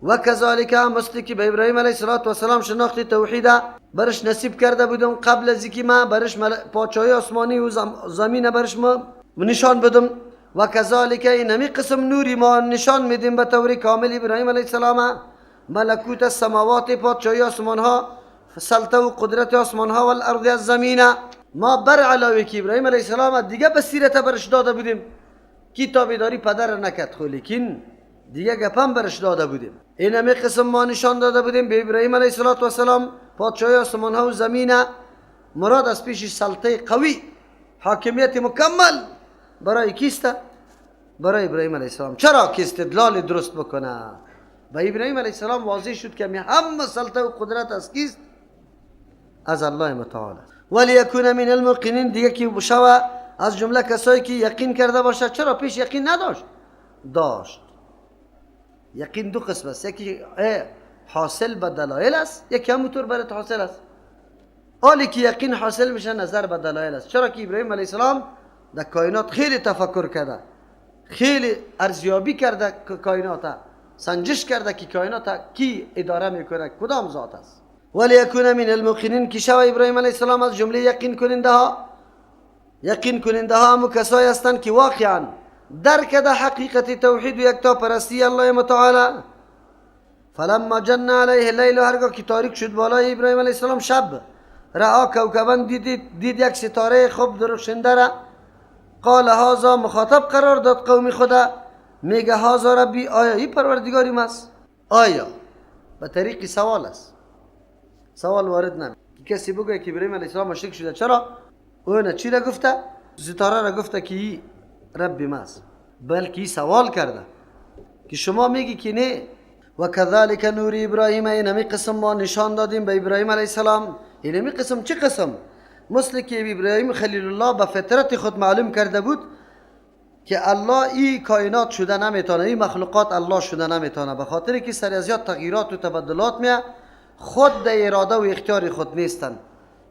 و کذالک مثل که به ابراهیم علیه السلام شناخت توحید برش نصیب کرده بودم قبل از اینکه ما برش پادشاهی آسمانی و زمین برش ما نشان بدم. و کذالک این همی قسم نوری ما نشان میدیم به طور کامل ابراهیم علیه السلام ملکوت السماوات پادشاهی آسمان ها سلطه و قدرت آسمان ها و الارض از زمین. ما بر علاوه که ابراهیم علیه السلام دیگه بصیرت برش داده بودیم کی تابعداری پدر نکرد خو لیکن دیگه گپم برش داده بودیم. این همه قسم ما نشان داده بودیم به ابراهیم علیه السلام پادشاهی آسمان ها و زمین مراد از پیش سلطه قوی حاکمیت مکمل برای کیسته؟ برای ابراهیم علیه السلام. چرا که استدلال درست بکنه. به ابراهیم علیه السلام واضح شد که همه سلطه و قدرت از کیست؟ از الله متعال. ولیکون من الموقنین دیگه که بشوه از جمله کسایی که یقین کرده باشه. چرا پیش یقین نداشت؟ داشت. یقین دو قسم است، یکی حاصل به دلایل است، یکی همونطور برات حاصل است. حالی که یقین حاصل میشه نظر به دلایل است. چرا که ابراهیم علیه السلام در کائنات خیلی تفکر کرده، خیلی ارزیابی کرده کائنات، سنجش کرده که کائنات کی اداره میکنه، کدام ذات است. ولیکون من الموقنین که شوه ابراهیم علیه السلام از جمله یقین کننده ها هم کسایی هستند که واقعا درک ده حقیقت توحید و یکتا پرستی الله متعال. فلما جن علیه اللیل و هرگاه که تاریک شد بالای ابراهیم علیه السلام شب رأى کوكبا دید یک ستاره خوب درخشنده را. قال هذا مخاطب قرار داد قوم خدا میگه هذا ربی آیا این پروردگاری ماست؟ آیا به طریق سوال است، سوال وارد نمی کسی بگه که ابراهیم علیه السلام مشرک شده. چرا؟ اون چی را گفته؟ ستاره را گفته که این ربی ماست، بلکه سوال کرده که شما میگی که نه. و کذالک نوری ابراهیم این همی قسم ما نشان دادیم به ابراهیم علیه السلام. این همی قسم چه قسم؟ مثل که ابراهیم خلیل الله به فطرت خود معلوم کرده بود که الله این کائنات شده نمیتونه، این مخلوقات الله شده نمیتونه، به خاطر که سر از زیاد تغییرات و تبدلات میه خود در اراده و اختیار خود نیستن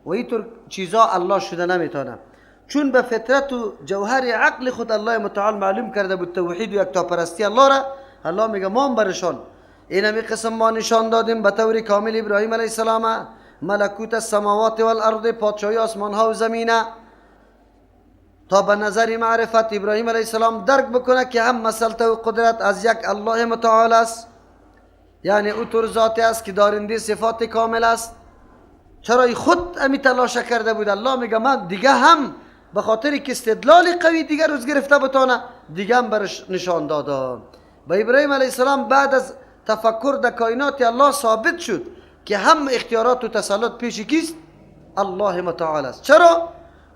و اینطور چیزا الله شده نمیتونه. چون به فطرت و جوهر عقل خود الله متعال معلوم کرده بود توحید و یکتاپرستی الله را، الله میگه ما برشان این همی قسم ما نشان دادیم به طور کامل ابراهیم علیه السلام ملکوت السماوات والارض پادشاهی آسمان ها و زمینه تا به نظر معرفت ابراهیم علیه السلام درک بکنه که هم مسلطه و قدرت از یک الله متعال است، یعنی او طور ذاتی است که دارنده صفات کامل است. چرا خود امی تلاش کرده بود. الله میگه من دیگه هم به خاطر که استدلال قوی دیگه روز گرفته بتانه دیگه هم برش نشان داده. به ابراهیم علیه السلام بعد از تفکر در کائنات الله ثابت شد که هم اختیارات و تسلط پیش کیست؟ الله متعال است.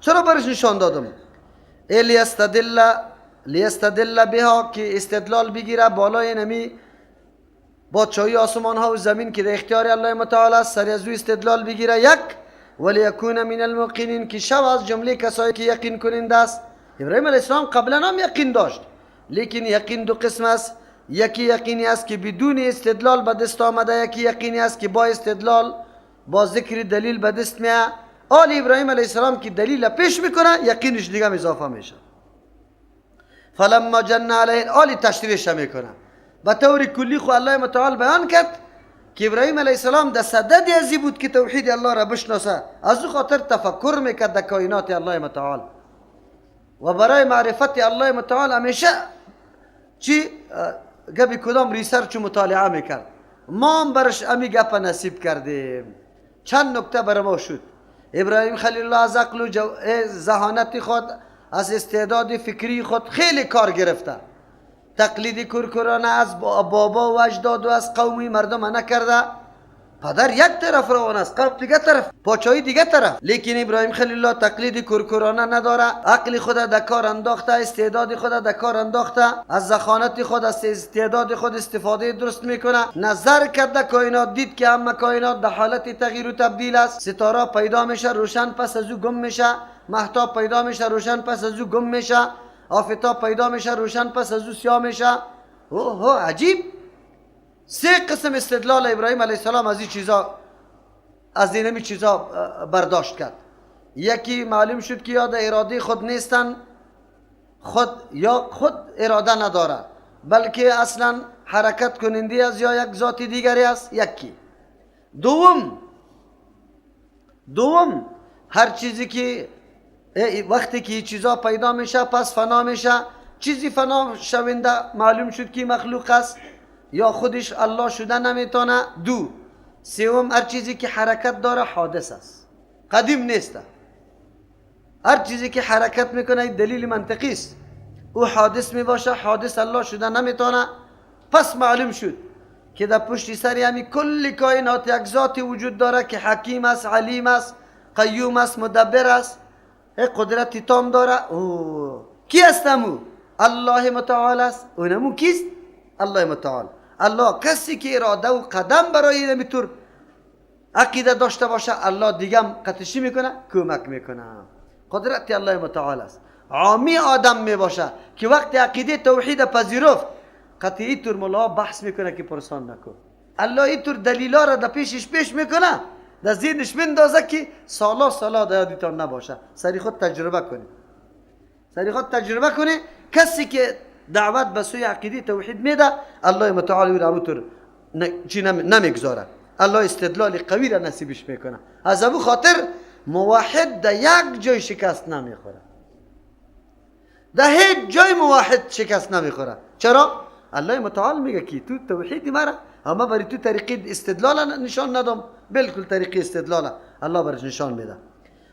چرا برش نشان دادم؟ لیستدل بها که استدلال بگیره بالای نمی بادشاهی آسمان ها و زمین که در اختیار الله متعال است، سر از او استدلال بگیره. یک ولیکون من الموقنین که شو از جمله کسایی که یقین کننده است. ابراهیم علیه السلام قبلا هم یقین داشت، لیکن یقین دو قسم است. یکی یقینی است که بدون استدلال به دست آمده، یکی یقینی است که با استدلال با ذکر دلیل به دست میاد. آل ابراهیم علیه السلام که دلیل پیش میکنه یقینش دیگه اضافه میشه. فلما جن علیه آل تشریحش میکنه. به طور کلی خو الله متعال بیان کرد که ابراهیم علیه السلام در صدد ازی بود که توحید الله را بشناسه، از او خاطر تفکر میکرد در کائنات الله متعال و برای معرفت الله متعال همیشه چی گبی کدام ریسرچ و مطالعه میکرد. ما هم برش امی گپ نصیب کردیم. چند نکته بر ما شد. ابراهیم خلیل الله از عقل و ذهانت خود، از استعداد فکری خود خیلی کار گرفته. تقلید کرکرانه از بابا و اجداد و از قومی مردم نکرده. پدر یک طرف روان است، قوم دیگه طرف، پادشاهی دیگه طرف. لیکن ابراهیم خلیل الله تقلید کرکرانه نداره. عقل خود در کار انداخته، استعداد خود در کار انداخته، از ذخانت خود، از استعداد خود استفاده درست میکنه. نظر کرده کائنات، دید که همه کائنات در حالت تغییر و تبدیل است. ستاره پیدا میشه روشن، پس از او گم میشه. مهتاب پیدا میشه روشن، پس از او گم میشه. آفتاب پیدا میشه روشن، پس از او سیاه میشه. اوه عجیب. سه قسم استدلال ابراهیم علیه السلام از این چیزا، از این چیزا برداشت کرد. یکی معلوم شد که یا در اراده خود نیستن، خود اراده نداره، بلکه اصلا حرکت کننده است یا یک ذات دیگری است؟ یکی. دوم هر چیزی که وقتی که چیزا پیدا میشه پس فنا میشه، چیزی فنا شونده معلوم شد که مخلوق است یا خودش الله شده نمیتونه. سوم هر چیزی که حرکت داره حادث است، قدیم نیست. هر چیزی که حرکت میکنه دلیل منطقی است، او حادث میباشه، حادث الله شده نمیتونه. پس معلوم شد که در پشت سر همین کل کائنات یک ذاتی وجود داره که حکیم است، علیم است، قیوم است، مدبر است، قدرت تام داره. کی هستمو؟ الله متعال است. اونمو کیست؟ الله متعال. الله کسی که اراده و قدم برای نمیتور عقیده داشته باشه الله دیگه هم قطشی میکنه، کمک میکنه. قدرت الله متعال است. عامی آدم میباشه که وقت عقیده توحید پذیرفت قطعی اینطور ملا بحث میکنه که پرسان نکن. الله اینطور دلیلا را در پیش میکنه، در ذهنش میندازه که سالا در یادتان نباشه. سری خود تجربه کنه. کسی که دعوت به سوی عقیده توحید میده الله متعال او را همونطور نمیگذاره. الله استدلال قوی را نصیبش میکنه. از ابو خاطر موحد در یک جای شکست نمیخوره، در هیچ جای موحد شکست نمیخوره. چرا؟ الله متعال میگه که تو توحید مرا اما برای تو طریقی استدلال نشان ندم. بالکل طریقی استدلال الله برش نشان میده.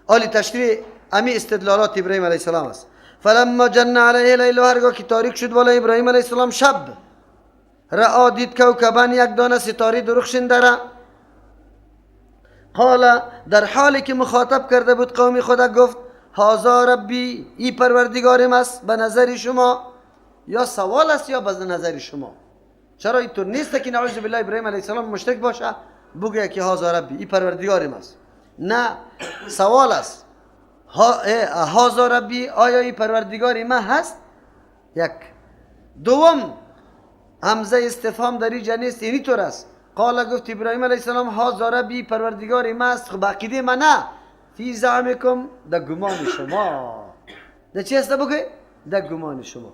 عالی تشریح امی استدلالات ابراهیم علیه السلام است. فلما جن علیه لیل، هرگاه که تاریک شد بالا ابراهیم علیه السلام شب، رأى دید کوکبان یک دانه ستاره درخشان داره. قال در حالی که مخاطب کرده بود قوم خود گفت هذا ربی، ای پروردگارم است. به نظر شما یا سوال است یا به نظر شما؟ چرا اینطور نیست که نعوذ بالله ابراهیم علیه السلام مشرک باشه بگه که هذا ربی، ای پروردگارم است؟ نه، سوال است. هذا ربی، آیا ای پروردگار ما هست؟ یک. دوم همزه استفهام در اینجا نیست، اینی طور است. قال گفت ابراهیم علیه السلام هذا ربی، پروردگار ما است. خب عقیده من نه، فی زعمکم، در گمان شما. در چی است بگه؟ در گمان شما.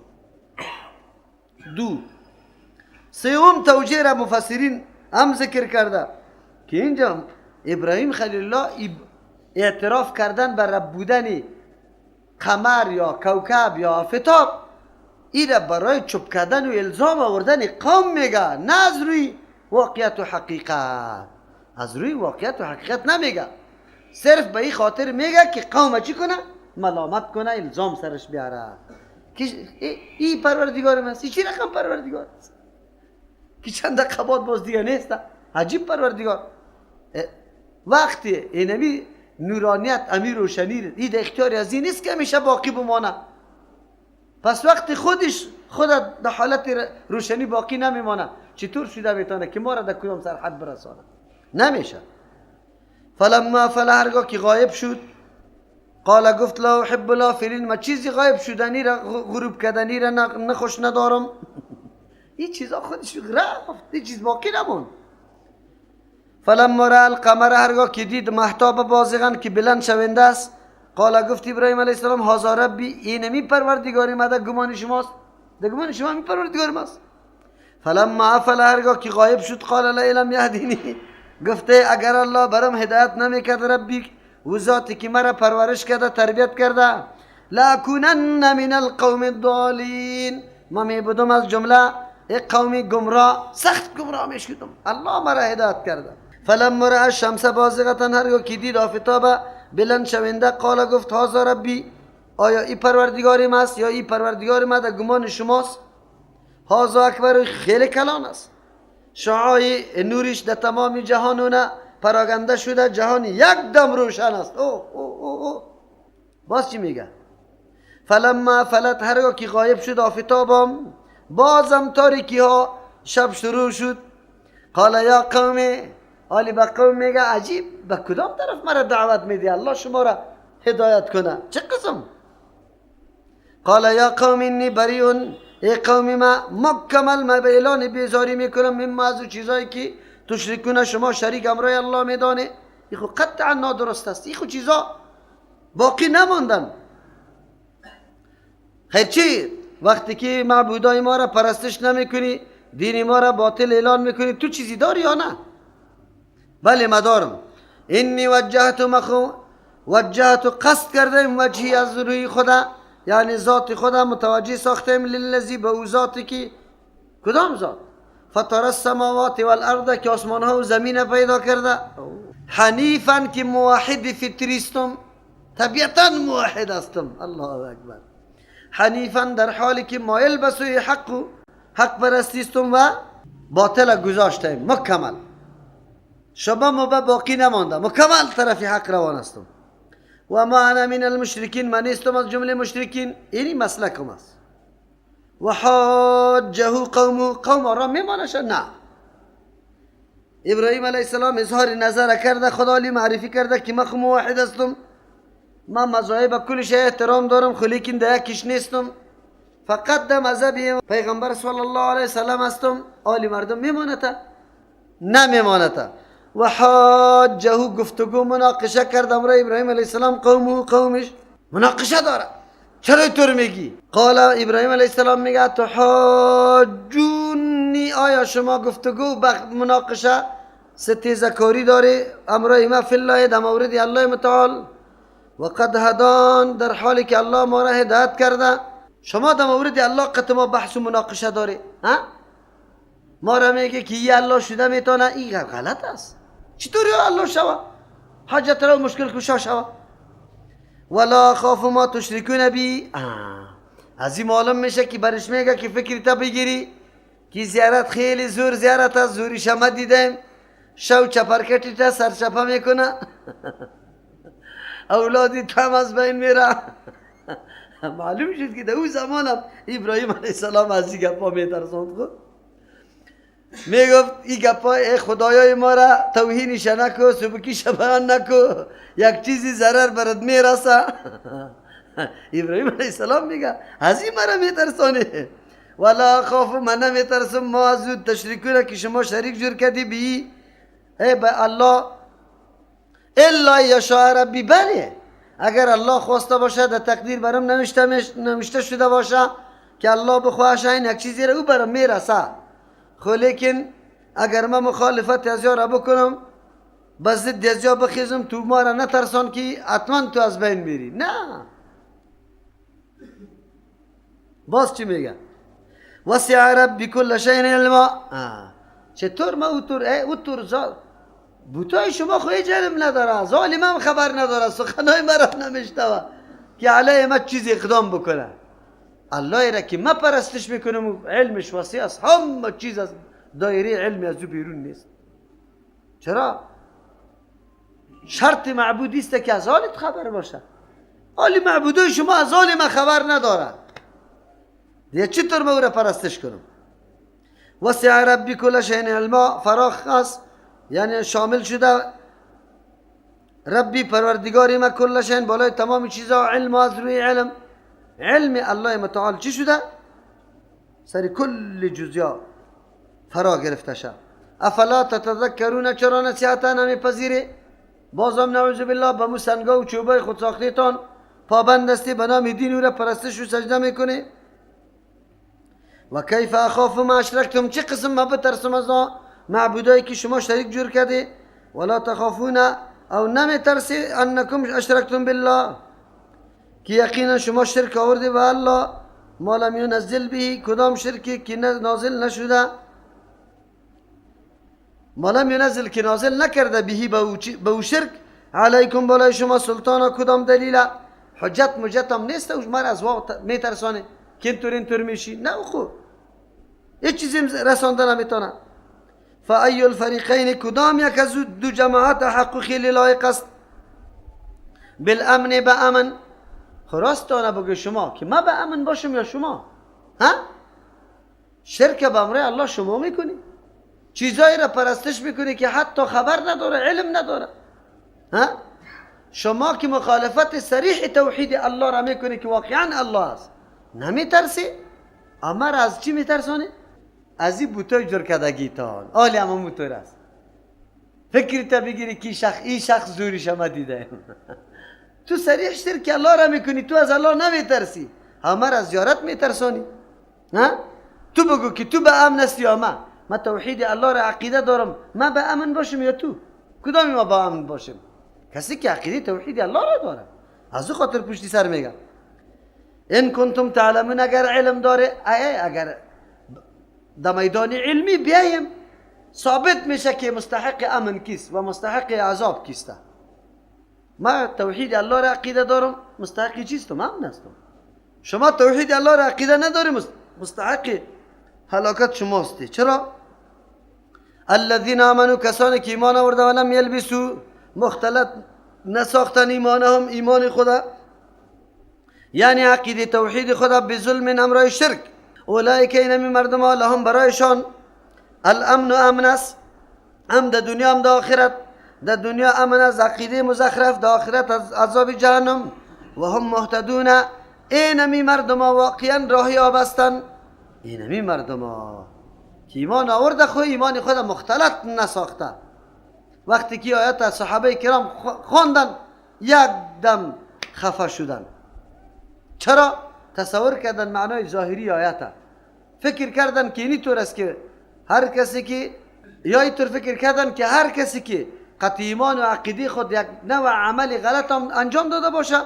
سوم توجیه را مفسرین هم ذکر کرده که اینجا ابراهیم خلیل الله اعتراف کردن بر رب بودن قمر یا کوکب یا آفتاب، این را برای چوب کردن و الزام آوردن قوم میگه، نه از روی واقعیت و حقیقت. از روی واقعیت و حقیقت نمیگه، صرف به این خاطر میگه که قوم چی کنه؟ ملامت کنه، الزام سرش بیاره که ای پروردگار من است. چی رقم پروردگار است که چند قباد باز دیگه نیست؟ عجیب پروردگار. وقتی اینمی نورانیت امیر روشنی این اختیاری از این نیست که همیشه باقی بمانه. پس وقتی خود در حالت روشنی باقی نمیمانه، چطور شده میتونه که ما را در کدام سرحد برسانه؟ نمیشه. فلما فلا، هرگاه که غایب شد، قال گفت لا احب الافلین، ما چیزی غایب شدنی را، غروب کردنی را نخوش ندارم. این چیزا خودش رفت، این چیز باقی نمون. فلما را القمر، هرگاه که دید مهتاب بازغن که بلند شونده است، قال گفت ابراهیم علیه السلام هذا ربی، اینمی پروردگاری ما، در گمان شماست، در گمان شما می پروردگار ماست. فلما افل، هرگاه که غایب شد، قال لا لم یهدینی، گفته اگر الله برام هدایت نمیکرد ربی، و ذاتی که مرا پرورش کرده تربیت کرده، لاکونن من القوم الضالین، ما می بودم از جمله یک قومی گمراه، سخت گمراه میشدم. الله مرا هدایت کرده. فلما رأى الشمس بازغة، هرگاه که دید آفتاب بلند شونده، قال گفت هذا ربی، آیا ای پروردگارم است یا ای پروردگار ما، در گمان شماست؟ هذا اکبر، خیلی کلان است. شعاع نورش در تمام جهانونه پراگنده شده، جهان یک دم روشن است. باز چی میگه؟ فلما فلت، هرگاه که غایب شد آفتابم، بازم تاریکی ها شب شروع شد. قال یا قوم، حالی به قوم میگه عجیب، به کدام طرف مرا دعوت میدی؟ الله شما را هدایت کنه، چه قسم؟ قال یا قوم انی بریون، ای قوم ما مکمل ما به اعلان بیزاری میکنم مما از چیزایی که تشرکون، شما شریک امرای الله میدانه. این خود قطعا نادرست است، این خود چیزا باقی نماندن. خیر چی؟ وقتی که معبودای ما را پرستش نمیکنی، دین ما را باطل اعلان میکنی، تو چیزی داری یا نه؟ بله ما دارم. اینی وجهت قصد کردم وجهی از روی خدا، یعنی ذات خدا متوجه ساختم للذی به او ذاتی که کدام ذات؟ فطر السماوات والارض که آسمان ها و زمین پیدا کرده، حنیفا که موحد فطریستم، طبیعتا موحد هستم. الله اکبر. حنیفا در حالی که مایل به سوی حق پرستیستم و باطل گذاشتم مکمل. شما باقی نمانده، مکمل طرف حق روان هستم. و ما انا من المشرکین، من نیستم از جمله مشرکین. اینی مسلکم است. و حاجه قوم را میمانش؟ نه. ابراهیم علیه السلام اظهار نظر کرده، خدا لی معرفی کرده که من موحد هستم، من مذاهب کل شیء احترام دارم، خو لیکن در یکیش نیستم. فقط در مذهب پیغمبر صلی الله علیه وسلم هستم. آلی مردم میمانته؟ نمیمانته. و حاجه گفتگو مناقشه کرد امرای ابراهیم علیه السلام قومش مناقشه داره. چرا اینطور میگی؟ قال ابراهیم علیه السلام میگه تحاجونی، آیا شما گفتگو مناقشه ستیزکاری داره امرای ما فی الله در مورد الله متعال، و قد هدان، در حالی که الله ما را هدایت کرده. شما در مورد الله قط ما بحث و مناقشه داره؟ ها؟ ما را میگه که یه الله شده میتونه، این غلط است. چطوری الله شوه؟ حاجت را مشکل کشا شوه. ولا خاف ما تشرکون بی، از این معلوم میشه که برش میگه که فکری تا بگیری که زیارت خیلی زور زیارت است، زوری شما دیدیم شو چپرکتی تا سرچپه میکنه اولادی تم از بین میره. معلوم شد که در اون زمان هم ابراهیم علیه السلام از این گپا میترساند. خود میگفت این گپا ای خدایای ما را توهینش نکو، سبکی شبهان نکو، یک چیزی ضرر برد میرسه. ابراهیم علیه السلام میگه از این مرا میترسانه. ولا خاف، من نمیترسم ما از او تشریکونه که شما شریک جور کردی بی ای به الله، الا یشاء ربی، بله اگر الله خواسته باشه در تقدیر برام نوشته شده باشه که الله بخواهش این یک چیزی را او برام میرسه. خو لیکن اگر من مخالفت از یارا بکنم، بس ضد از یا بخیزم، تو ما را نترسان که حتما تو از بین میری. نه. باز چی میگه؟ وسع ربی کل شیء علما. چطور ما اوتور بوتای شما خو هیچ علم نداره، ظالم هم خبر نداره، سخنای مرا نمیشنوه که علیه ما چیزی اقدام بکنه. الله را که ما پرستش میکنم علمش وسیع است، همه چیز از دایره علمی از او بیرون نیست. چرا؟ شرط معبودی است که از حالت خبر باشه. حالی معبودای شما از حال ما خبر نداره، دیگه چطور ما او را پرستش کنم؟ وسع ربی کل شیء علما، فراخ است، یعنی شامل شده ربی پروردگاری ما کل شیء، بالای تمام چیزا، علم از روی علم الله متعال چی شده؟ سری کل جزیا فرا گرفته شد. افلا تتذکرون، چرا نصیحت نمیپذیری؟ بازم نعوذ بالله به مسنگا و چوبای خود ساختیتان پابند هستی، به نام دین او را پرستش و سجده میکنی. و کیف اخاف ما اشرکتم، چه قسم ما بترسم از معبودایی که شما شریک جور کردی. ولا تخافون، او نمیترسی انکم اشرکتم بالله، که یقینا شما شرک آوردی به الله، ما لم ينزل به، کدام شرکی که نازل نشده، ما لم ينزل که نازل نکرده بهی به او شرک، علیکم بالای شما سلطان، کدام دلیل حجت مجتم نیست و مر از واقع میترسانه که اینطور میشی. نه خو هیچ چیزی رسانده نمیتونه. فای الفریقین، کدام یک از دو جماعت حق خیلی لایق است بالامن، به امن. خراستانه بگه شما که ما به امن باشم یا شما؟ ها؟ شرک به امر الله شما میکنی، چیزایی را پرستش میکنی که حتی خبر نداره، علم نداره. ها؟ شما که مخالفت صریح توحید الله را میکنی که واقعا الله است، نمیترسی؟ امر از چی میترسانی؟ از این بوتای جور کدگی تان آلی همون موتور است. فکری تا بگیری که این شخص زوری شما دیده. تو صریح شرک الله را میکنی، تو از الله نمیترسی، همه از زیارت میترسانی. ها؟ تو بگو که تو به امن هستی یا من توحید الله را عقیده دارم، من به امن باشم یا تو؟ کدامی ما با امن باشیم؟ کسی که عقیده توحید الله را داره. از او خاطر پشتی سر میگم ان کنتم تعلمون، اگر علم داره، اگر در میدان علمی بیایم ثابت میشه که مستحق امن کیست و مستحق عذاب کیسته. ما توحید الله را عقیده دارم، مستحق چیستم؟ امن هستم. شما توحید الله را عقیده نداری، مستحق هلاکت شماستی. چرا؟ الذين آمنوا، کسانی که ایمان آورده و لم یلبسوا، مختلط نساختن ایمانهم، ایمان خدا، یعنی عقیده توحید خدا، بظلم امرای شرک، اولئک اینمی مردم ها لهم برایشان الامن و امن است، هم در دنیا هم در آخرت. در دنیا امن است عقیده مزخرف، در آخرت از عذاب جهنم. و هم مهتدون، اینمی مردم ها واقعا راهیاب هستند. اینمی مردم ها که ایمان آورده خود ایمان خود مختلط نساخته. وقتی که آیات از صحابه کرام خواندن یک دم خفه شدن. چرا؟ تصور کردن معنای ظاهری آیات، فکر کردن که اینی طور است که هر کسی که، یا اینطور فکر کردن که هر کسی که قطع ایمان و عقیده خود یک نوع عمل غلط هم انجام داده باشه،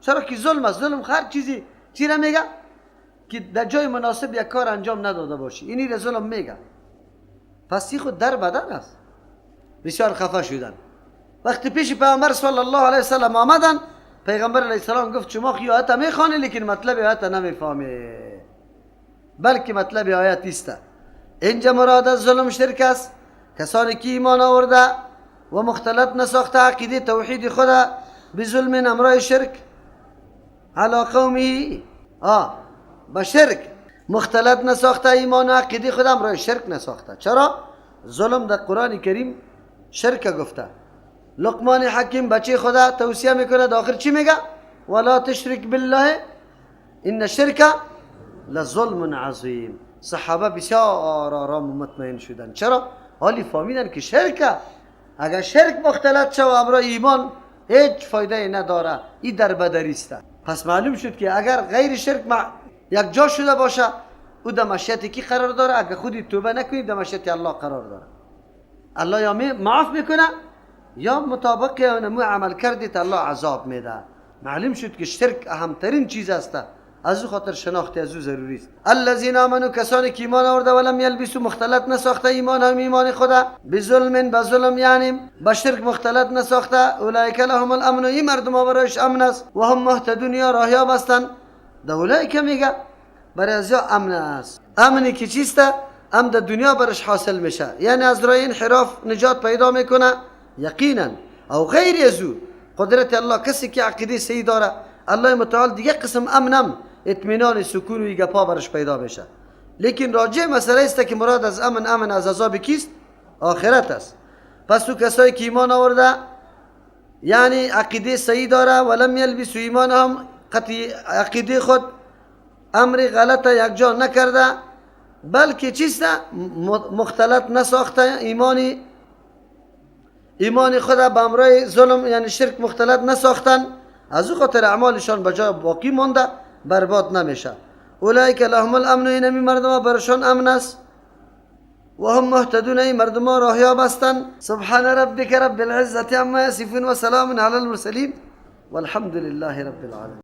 چرا که ظلم است. ظلم هر چیزی چی را میگه؟ که در جای مناسب یک کار انجام نداده باشی، اینی را ظلم میگه. پس خود در بدن است. بسیار خفه شدن. وقتی پیش پیامبر صلی الله علیه وسلم آمدن، پیغمبر علیه السلام گفت شما آیات میخوانی لیکن مطلب آیات نمیفهمی، بلکه مطلب آیات است. اینجا مراد از ظلم شرک است. کسانی که ایمان آورده و مختلط نساخته عقیده توحید خدا به ظلم امرای شرک علی قومی، با شرک مختلط نساخته ایمان و عقیده خدا امرای شرک نساخته. چرا؟ ظلم در قرآن کریم شرک گفته. لقمان حکیم بچه خدا توصیه میکنه، داخل چی میگه؟ ولا تشرک بالله ان شرک لظلم عظیم. صحابه بسیار آرام و مطمئن شدن. چرا؟ حالی فهمیدن که شرک، اگر شرک مختلط شد و امرای ایمان هیچ فایده نداره، این در بدری است. پس معلوم شد که اگر غیر شرک یک جا شده باشه، او در مشیت کی قرار داره؟ اگر خودی توبه نکنید در مشیت الله قرار داره. الله یا معاف میکنه یا مطابق نمو عمل کردید الله عذاب میده. معلوم شد که شرک اهمترین چیز است، از او خاطر شناخت از او ضروری است. الذین آمنوا، کسانی که ایمان آورده ولم یلبسوا، مختلط نساخته ایمان هم ایمان خدا، بظلم، بظلم یعنی با شرک مختلط نساخته، اولئک لهم الامن، این مردم ها برایش امن است، و هم مهتدون، یا راهیاب هستند. ده اولئک میگه برای از امن است. امنی که چیست؟ امن در دنیا برش حاصل میشه، یعنی از راه انحراف نجات پیدا میکنه یقینا. او غیر از او قدرت الله، کسی که عقیده صحیح داره الله متعال دیگه قسم امنم، اطمینان، سکون و ایگه پا برش پیدا بشه. لیکن راجع مسئله است که مراد از امن از عذاب کیست؟ آخرت است. پس تو کسایی که ایمان آورده یعنی عقیده صحیح داره ولم یلبسوا ایمانهم، قطعی عقیده خود امر غلط یک جا نکرده، بلکه چیست؟ مختلط نساخته ایمان خدا با امرای ظلم یعنی شرک مختلط نساختن، از او خاطر اعمالشان بجا باقی مانده، برباد نمیشه. اولئک لهم الامن، اینمی مردم برشان امن است، و هم مهتدون، این مردم راهیاب هستند. سبحان ربک رب العزة عما یصفون و سلام علی المرسلین والحمد لله رب العالمین.